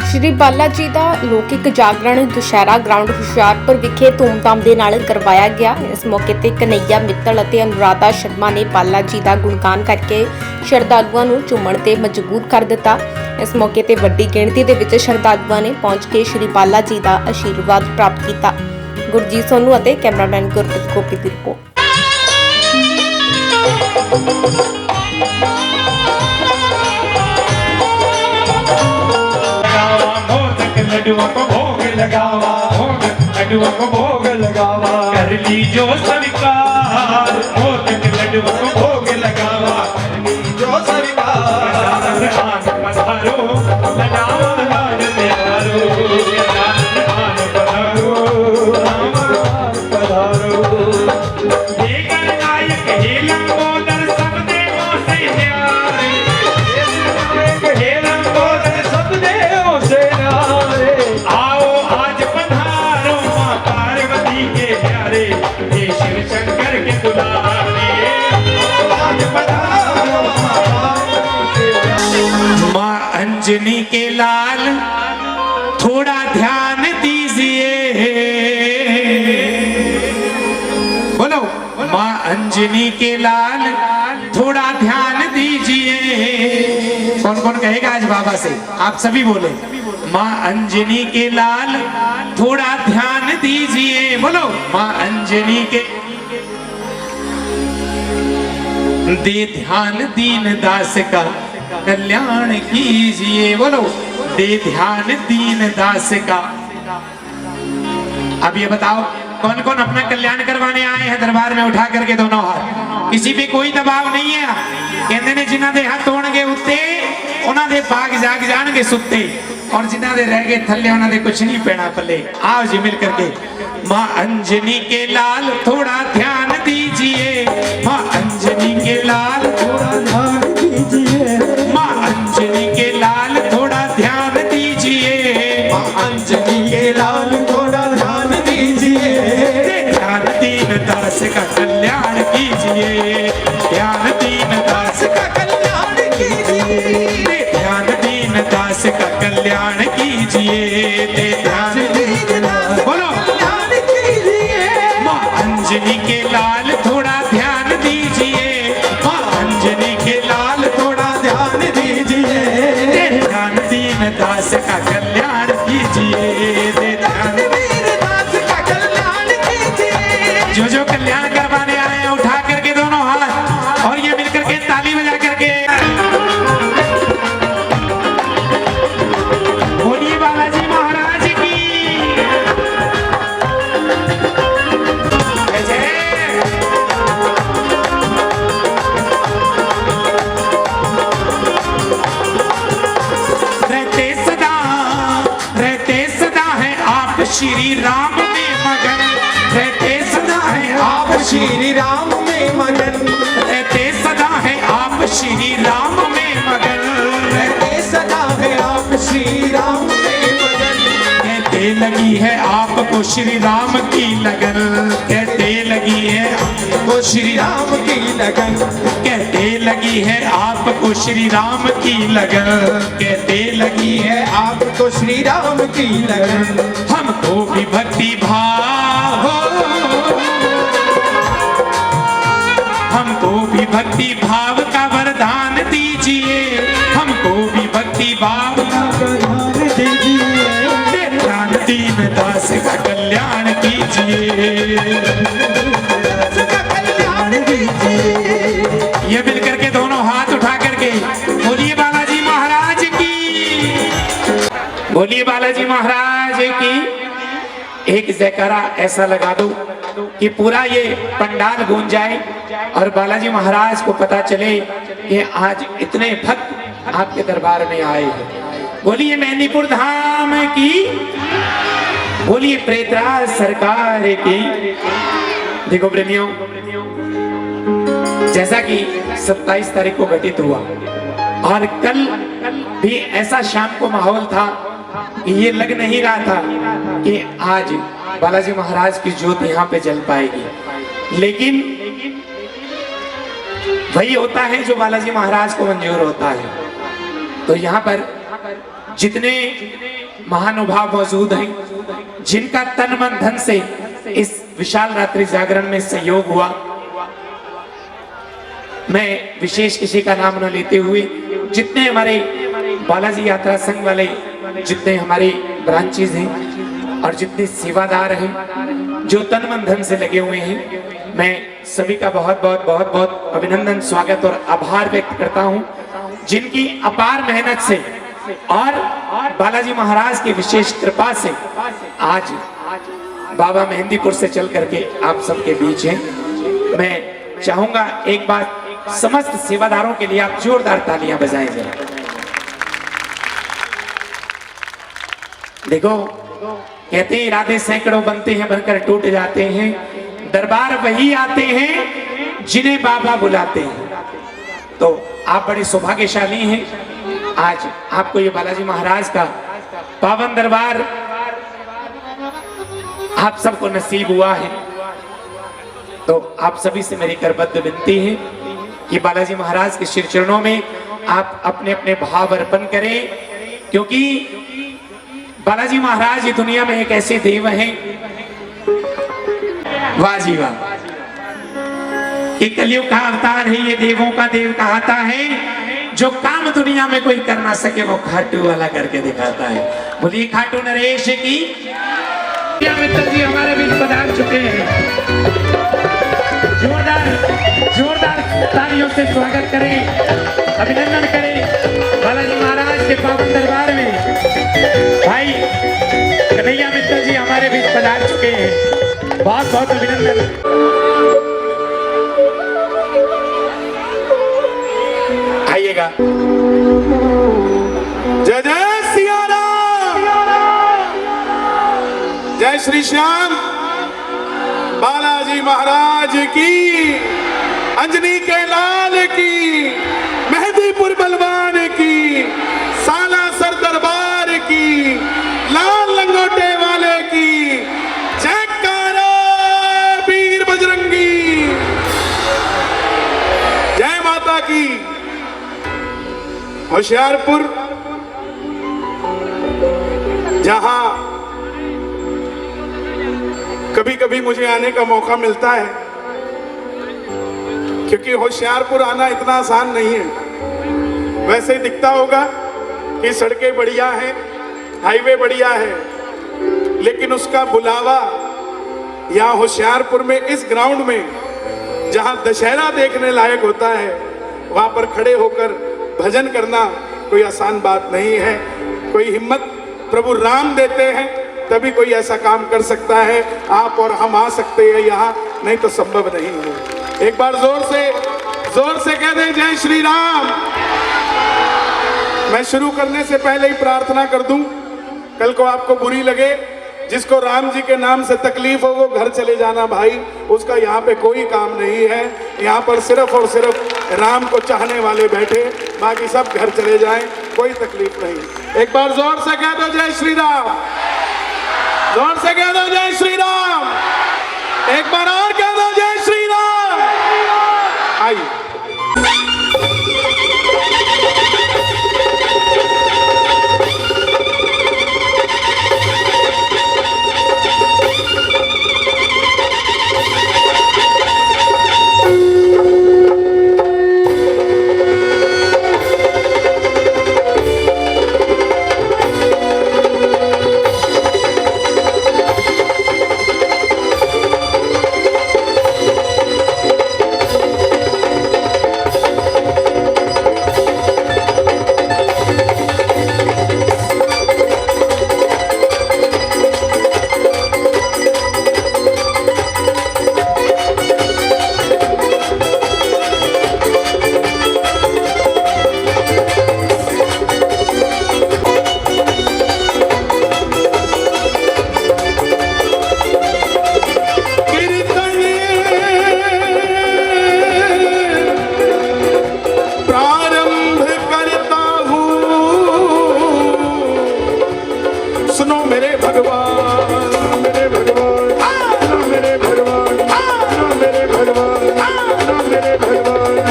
श्री बाला जी का लौकिक जागरण दुशहरा ग्राउंड हुशियारपुर विखे धूमधाम के नाल करवाया गया। इस मौके ते कन्हैया मित्तल और अनुराधा शर्मा ने बाला जी का गुणगान करके श्रद्धालुओं को झूमण ते मजबूर कर दिता। इस मौके ते वड्डी गिणती दे विच श्रद्धालुओं ने पहुंच के श्री बाला जी का आशीर्वाद प्राप्त किया। गुरजीत सोनू और कैमरामैन गुरप्रीत गोपी की रिपोर्ट। लड्डुओं को भोग लगावा, लड्डुओं को भोग लगावा, कर ली जो स्वीकार। मोदक लड्डुओं को भोग लगावा, कर ली जो स्वीकार। आन पधारो लगावा लाल प्यारो, आन पधारो राम पधारो। ये गणनायक हे लंबोदर सब देवों से न्यारे, हे लंबोदर सब देवों से न्यारे। आओ आज पधारो मां पार्वती के प्यारे, हे शिव शंकर के दुलारे। आज पधारो मां पार्वती के प्यारे। मां अंजनी के लाल थोड़ा ध्यान दीजिए, बोलो मां अंजनी के लाल थोड़ा ध्यान दीजिए। कौन कौन कहेगा आज बाबा से? आप सभी बोले मां अंजनी के लाल थोड़ा ध्यान दीजिए। बोलो मां अंजनी के दे ध्यान दीन दास का कल्याण कीजिए। बोलो दे ध्यान दीन दास का। अब ये बताओ कौन कौन अपना कल्याण करवाने आए हैं दरबार में? उठा करके दोनों हाथ। किसी पे कोई दबाव नहीं है। कहते ने जिन्हां दे हाथ होणगे उत्ते उन्हां दे भाग जाग जाणगे सुत्ते, और जिन्हां दे रह गए थल्ले उन्हां दे कुछ नहीं पैना पल्ले। आओ जी मिल करके मां अंजनी के लाल थोड़ा ध्यान दीजिए, मां अंजनी के लाल थोड़ा ध्यान दीजिए, मां अंजनी के लाल थोड़ा ध्यान दीजिए, मां अंजनी के लाल थोड़ा ध्यान दीजिए। ध्यान दीन दास का कल्याण कीजिए, ध्यान दीन दास का कल्याण कीजिए, ध्यान दीन दास का कल्याण कीजिए। ध्यान दीन दास बोलो कल्याण कीजिए। मां अंजनी के लाल थोड़ा ध्यान दीजिए, मां अंजनी के लाल थोड़ा ध्यान दीजिए। ध्यान दीन दास का कल्याण कीजिए, ध्यान दीन दास का कल्याण कीजिए। जो जो कल्याण करवाने आए हैं उठा करके दोनों हाथ और ये मिलकर के ताली बजा करके बोलिए बालाजी महाराज की जय। रहते सदा है आप श्री राम में मगन, रहते सदा है आप श्री राम में मगन, रहते सदा है आप श्री राम में मगन, रहते सदा है आप श्री राम में मगन। कहते लगी है आपको श्री राम की लगन, कहते लगी है आपको श्री राम की लगन, कहते लगी है आपको श्री राम की लगन, कहते लगी है आपको श्री राम की लगन। हमको भी भक्ति भाव, हमको भी भक्ति भाव का वरदान दीजिए, हमको भी भक्ति भाव का वरदान दीजिए। ध्यान दीन दास का कल्याण कीजिए, का कल्याण कीजिए। ये मिल करके दोनों हाथ उठा करके बोलिए बालाजी महाराज की, बोलिए बालाजी महाराज की। एक जयकारा ऐसा लगा दो कि पूरा ये पंडाल गूंज जाए और बालाजी महाराज को पता चले कि आज इतने भक्त आपके दरबार में आए हैं। बोलिए मेहंदीपुर धाम की, बोलिए प्रेतराज सरकार की। देखो प्रेमियों, जैसा कि 27 तारीख को घटित हुआ और कल भी ऐसा शाम को माहौल था कि ये लग नहीं रहा था कि आज बालाजी महाराज की ज्योत यहाँ पे जल पाएगी, लेकिन वही होता है जो बालाजी महाराज को मंजूर होता है। तो यहाँ पर जितने महानुभाव मौजूद हैं, जिनका तन मन धन से इस विशाल रात्रि जागरण में सहयोग हुआ, मैं विशेष किसी का नाम न लेते हुए जितने हमारे बालाजी यात्रा संघ वाले, जितने हमारे ब्रांचेज हैं और जितने सेवादार हैं जो तन मन धन से लगे हुए हैं, मैं सभी का बहुत बहुत अभिनंदन, स्वागत और आभार व्यक्त करता हूं, जिनकी अपार मेहनत से और बालाजी महाराज की विशेष कृपा से आज बाबा मेहंदीपुर से चल करके आप सबके बीच हैं। मैं चाहूंगा एक बार समस्त सेवादारों के लिए आप जोरदार तालियां बजाएं जरा। देखो, कहते हैं इरादे सैकड़ों बनते हैं, बनकर टूट जाते हैं। दरबार वही आते हैं जिन्हें बाबा बुलाते हैं। तो आप बड़े सौभाग्यशाली हैं, आज आपको ये बालाजी महाराज का पावन दरबार आप सबको नसीब हुआ है। तो आप सभी से मेरी करबद्ध विनती है कि बालाजी महाराज के श्री चरणों में आप अपने अपने भाव अर्पण करें, क्योंकि बालाजी महाराज ये दुनिया में एक ऐसे देव हैं, वाह जी वाह, ये कलयुग का अवतार है, ये देवों का देव कहता है। जो काम दुनिया में कोई कर ना सके वो खाटू वाला करके दिखाता है। बोलिए खाटू नरेश की। मित्र जी हमारे बीच पधार चुके हैं, जोरदार तालियों से स्वागत करें, अभिनंदन करें बालाजी महाराज के पावन दरबार में। भाई कन्हैया मित्र जी हमारे बीच पधार चुके हैं, बहुत बहुत अभिनंदन। आइएगा। जय जय सिया राम, जय श्री श्याम। बालाजी महाराज की, अंजनी के लाल की, मेहंदीपुर बलवान की, सालासर दरबार की, लाल लंगोटे वाले की, जयकारा वीर बजरंगी, जय माता की। होशियारपुर जहां कभी कभी मुझे आने का मौका मिलता है, क्योंकि होशियारपुर आना इतना आसान नहीं है। वैसे ही दिखता होगा कि सड़कें बढ़िया हैं, हाईवे बढ़िया है, लेकिन उसका बुलावा यहाँ होशियारपुर में इस ग्राउंड में जहां दशहरा देखने लायक होता है, वहां पर खड़े होकर भजन करना कोई आसान बात नहीं है। कोई हिम्मत प्रभु राम देते हैं तभी कोई ऐसा काम कर सकता है। आप और हम आ सकते हैं यहाँ, नहीं तो संभव नहीं है। एक बार जोर से कह दें जय श्री राम। मैं शुरू करने से पहले ही प्रार्थना कर दूं, कल को आपको बुरी लगे, जिसको राम जी के नाम से तकलीफ हो वो घर चले जाना भाई, उसका यहाँ पे कोई काम नहीं है। यहाँ पर सिर्फ और सिर्फ राम को चाहने वाले बैठे, बाकी सब घर चले जाएं, कोई तकलीफ नहीं। एक बार जोर से कह दो जय श्री राम, जोर से कह दो जय श्री राम, एक बार और कह दो जय श्री राम। आइए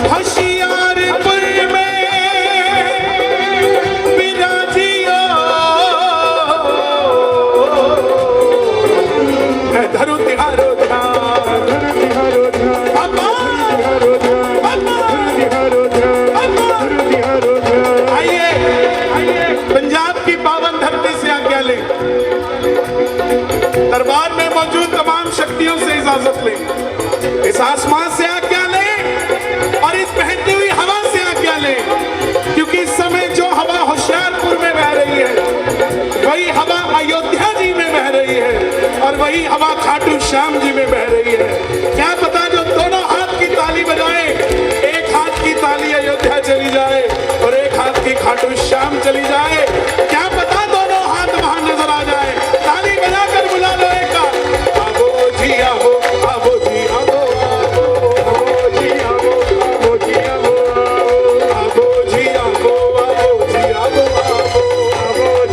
होशियारपुर में विराजियो इजाजत लें, इस आसमान से आज्ञा लें और इस बहती हुई हवा से आज्ञा लें, क्योंकि इस समय जो हवा होशियारपुर में बह रही है वही हवा अयोध्या जी में बह रही है और वही हवा खाटू श्याम जी में बह रही है। क्या पता जो दोनों हाथ की ताली बजाए, एक हाथ की ताली अयोध्या चली जाए और एक हाथ की खाटू श्याम चली जाए, क्या पता दोनों हाथ वहां नजर आ जाए। ताली बजाकर बुला लो एक आबो जी आबो, आबो जी आबो, आबो जी आबो, आबो जी आबो, आबो जी आबो, आबो जी आबो, आबो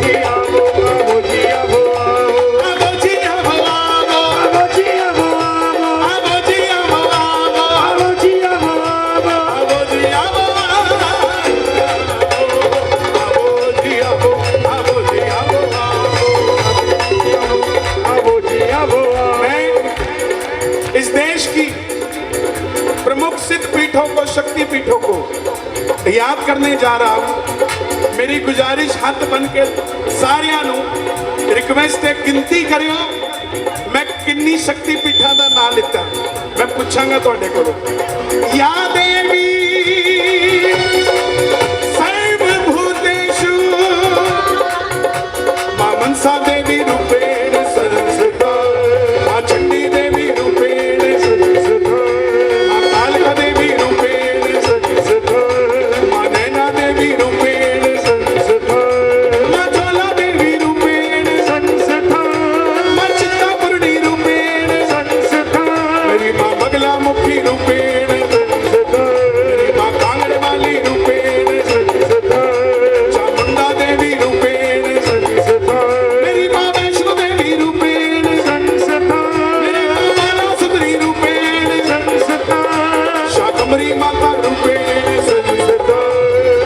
जी आबो, आबो जी आबो, आबो जी आबो, आबो जी आबो, आबो जी आबो, आबो जी आबो, आबो जी आबो, इस देश की प्रमुख सिद्ध पीठों को, शक्ति पीठों को याद करने जा रहा हूं। मेरी गुजारिश हाथ बन के सारियां नू रिक्वेस्ट है, गिनती करियो मैं किन्नी शक्ति पीठा का नाम लिता मैं पूछांगा तुहाडे कोलों। या देवी सर्वभूतेषु मां मनसा देवी रूपेण संस्थिता, मां चंडी देवी रूपेण संस्थिता, मां कालिका देवी रूपेण संस्थिता, मां नैना देवी रूपेण संस्थिता, मां ज्वाला देवी रूपेण संस्थिता, मां चित्तापूर्णी रूपेण संस्थिता, मेरी मां बगला मुखी रूपेण संस्थिता, मेरी मां कांगड़ वाली रूपेण संस्थिता, चामुंडा देवी रूपेण संस्थिता, मेरी मां वैष्णो देवी रूपेण संस्थिता, मेरी मां बाला सुंदरी रूपेण संस्थिता, शाकंभरी माता रूपेण संस्थिता,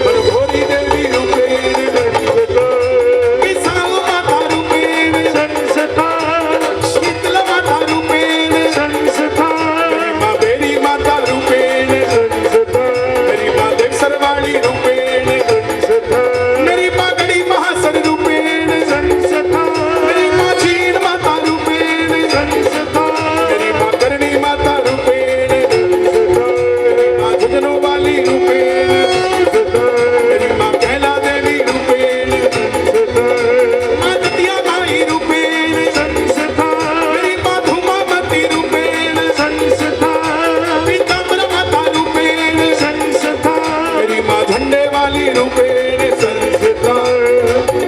बनभोरी देवी रूपेण संस्थिता, किसाऊ माता रूपेण संस्थिता, शीतला माता रूपेण संस्थिता, मेरी मां बेरी माता रूपेण संस्थिता, मेरी मां देवसरवाड़ी रूपेण संस्थिता, मेरी मां गड़ी महासन रूपेण संस्थिता, मेरी मां चीन माता रूपेण संस्थिता, मेरी मां करणी माता रूपेण संस्थिता, मेरी मां झुंझुनू वाली रूपेण संस्थिता, मेरी मां कैला देवी रूपेण संस्थिता, मां दतिया माई रूपेण संस्थिता, मेरी मां धूमावती रूपेण संस्थिता, पीताम्बर माता रूपेण संस्थिता, मेरी मां झंडे वाली रूपेण संस्थिता,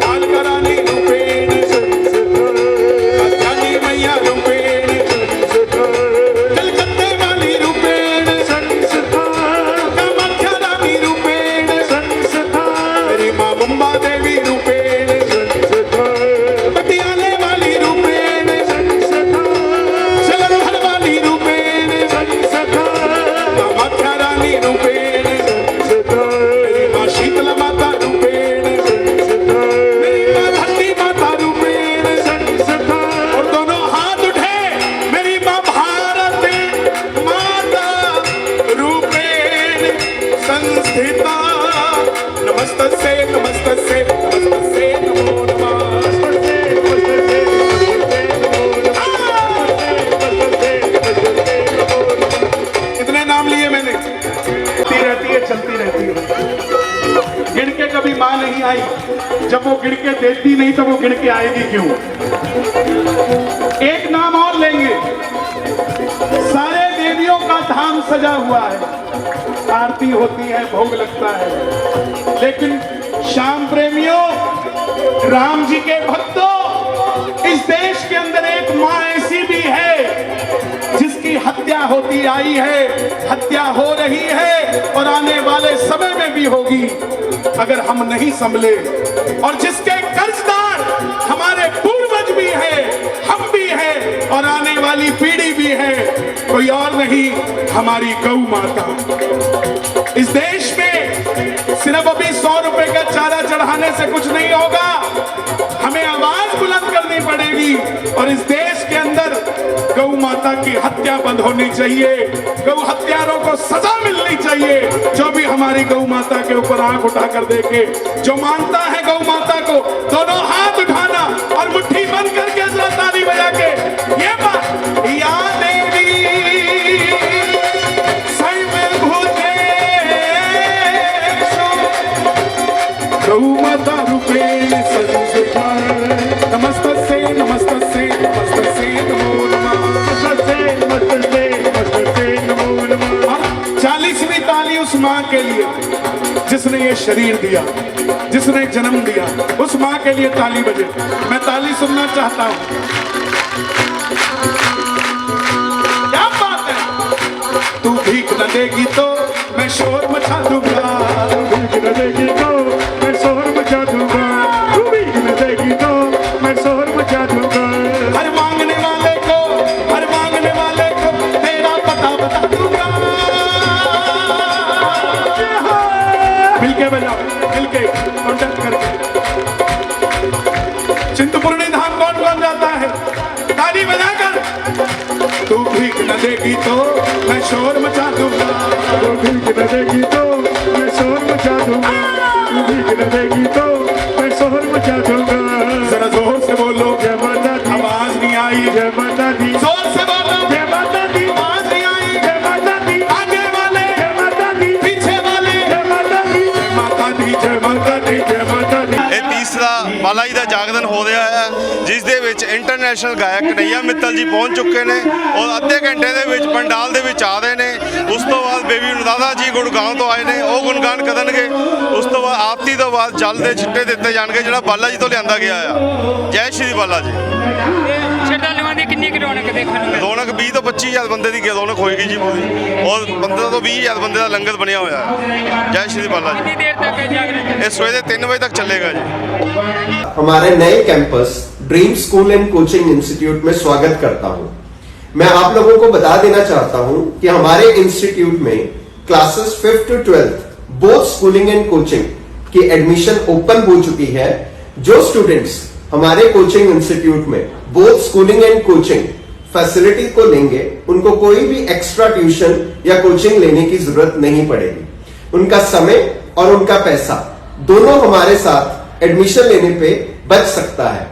कालका रानी रूपेण संस्थिता, कात्यायनी मैया रूपेण संस्थिता, कलकत्ते वाली रूपेण संस्थिता, कामाख्या रानी रूपेण संस्थिता, मेरी मां मुंबा देवी रूपेण संस्थिता, पटियाले वाली रूपेण संस्थिता, जलंधर वाली रूपेण संस्थिता, कामाख्या रानी रूपेण संस्थिता, मेरी मां शीतला माता रूपेण संस्थिता, मेरी मां धरती माता रूपेण संस्थिता, और दोनों हाथ उठे, मेरी मां भारत माता रूपेण संस्थिता। नमस्तस्यै नमस्तस्यै नमस्तस्यै नमो नमः, नमस्तस्यै नमस्तस्यै नमस्तस्यै नमो नमः, नमस्तस्यै नमस्तस्यै नमो नमः। कितने नाम लिए मैंने? चलती रहती है। गिन के कभी मां नहीं आई, जब वो गिन के देती नहीं तो वो गिन के आएगी क्यों? एक नाम और लेंगे। सारे देवियों का धाम सजा हुआ है, आरती होती है, भोग लगता है, लेकिन श्याम प्रेमियों, राम जी के भक्तों, इस देश के अंदर एक मां ऐसी भी है जिसकी हत्या होती आई है, हत्या हो रही है और आने वाले समय में भी होगी अगर हम नहीं संभले, और जिसके कर्जदार हमारे पूर्वज भी है, हम भी है और आने वाली पीढ़ी भी है, कोई और नहीं, हमारी गौ माता। इस देश में सिर्फ अभी 100 रुपए का चारा चढ़ाने से कुछ नहीं होगा, हमें आवाज बुलंद करनी पड़ेगी और इस देश के अंदर गौ माता की हत्या बंद होनी चाहिए, गौ हत्यारों को सजा मिलनी चाहिए। जो भी हमारी गौ माता के ऊपर आंख उठाकर देखे, जो मानता है गौ माता को, दोनों हाथ उठाना और मुट्ठी बंद करके जरा ताली बजा के ये बात, या देवी जिसने ये शरीर दिया, जिसने जन्म दिया, उस माँ के लिए ताली बजे। मैं ताली सुनना चाहता हूँ। क्या बात है। तू भीख न देगी तो मैं शोर मचा दूंगा, तू भीख न देगी तो मैं शोर मचा दूंगा, तू भीख न देगी तो मैं शोर मचा दूंगा। हर मांगने वाले को, हर मांगने वाले को तेरा पता बता दूंगा। मिलके बजाओ, मिलके कॉन्टेक्ट करके। चिंतपूर्णी धाम कौन कौन जाता है? ताली बजाकर। तू भीख न देगी तो मैं शोर मचा दूंगा, तू भीख न देगी तो मैं शोर मचा दूंगा, तू भीख न देगी तो मैं शोर मचा दूंगा। जरा जोर से बोलो जय माता दी। आवाज नहीं आई। जय माता दी। जोर से बोलो जय माता दी। आवाज नहीं आई। जय माता दी। आगे वाले जय माता दी, पीछे वाले जय माता दी, जय माता दी, जय माता दी, जय माता दी। ਇਹ ਤੀਸਰਾ ਬਾਲਾ ਜੀ ਦਾ ਜਾਗਰਣ ਹੋ ਰਿਹਾ ਹੈ, ਜਿਸ ਦੇ ਵਿੱਚ ਇੰਟਰਨੈਸ਼ਨਲ ਗਾਇਕ ਕਨਈਆ ਮਿੱਤਲ ਜੀ ਪਹੁੰਚ ਚੁੱਕੇ ਨੇ ਔਰ ਅੱਧੇ ਘੰਟੇ ਦੇ ਵਿੱਚ ਪੰਡਾਲ ਦੇ ਵਿੱਚ ਆ ਰਹੇ ਨੇ। ਉਸ ਤੋਂ ਬਾਅਦ ਬੇਬੀ ਅਨੁਰਾਧਾ ਜੀ ਗੁੜਗਾਉਂ ਤੋਂ ਆਏ ਨੇ, ਉਹ ਗੁਣਗਾਨ ਕਰਨਗੇ। ਉਸ ਤੋਂ ਬਾਅਦ ਆਰਤੀ ਤੋਂ ਬਾਅਦ ਜਲ ਦੇ ਛਿੱਟੇ ਦਿੱਤੇ ਜਾਣਗੇ, ਜਿਹੜਾ ਬਾਲਾ ਜੀ ਤੋਂ ਲਿਆਂਦਾ ਗਿਆ ਆ। ਜੈ ਸ਼੍ਰੀ ਬਾਲਾ ਜੀ। ਸ਼ਰਧਾਲੂਆਂ ਦੀ ਕਿੰਨੀ ਕੁ ਰੌਣਕ ਦੇਖਣ ਨੂੰ ਮਿਲਦੀ? ਰੌਣਕ 20 ਤੋਂ 25,000 ਬੰਦੇ ਦੀ ਰੌਣਕ ਹੋਏਗੀ ਜੀ ਪੂਰੀ, ਔਰ 15 ਤੋਂ 20,000 ਬੰਦੇ ਦਾ ਲੰਗਰ ਬਣਿਆ ਹੋਇਆ ਹੈ। ਜੈ ਸ਼੍ਰੀ ਬਾਲਾ ਜੀ। ਕਿੰਨੀ ਦੇਰ ਤੱਕ ਇਹ ਜਾਗਰਣ? ਇਹ ਸਵੇਰੇ 3 ਵਜੇ तक चलेगा जी। हमारे नए campus dream school and coaching institute में स्वागत करता हूं। मैं आप लोगों को बता देना चाहता हूं कि हमारे इंस्टीट्यूट में classes 5th to 12th both schooling and coaching की एडमिशन ओपन हो चुकी है। जो स्टूडेंट्स हमारे कोचिंग इंस्टीट्यूट में both schooling and coaching facility को लेंगे, उनको कोई भी एक्स्ट्रा ट्यूशन या कोचिंग लेने की जरूरत नहीं पड़ेगी। उनका समय और उनका पैसा दोनों हमारे साथ एडमिशन लेने पे बच सकता है।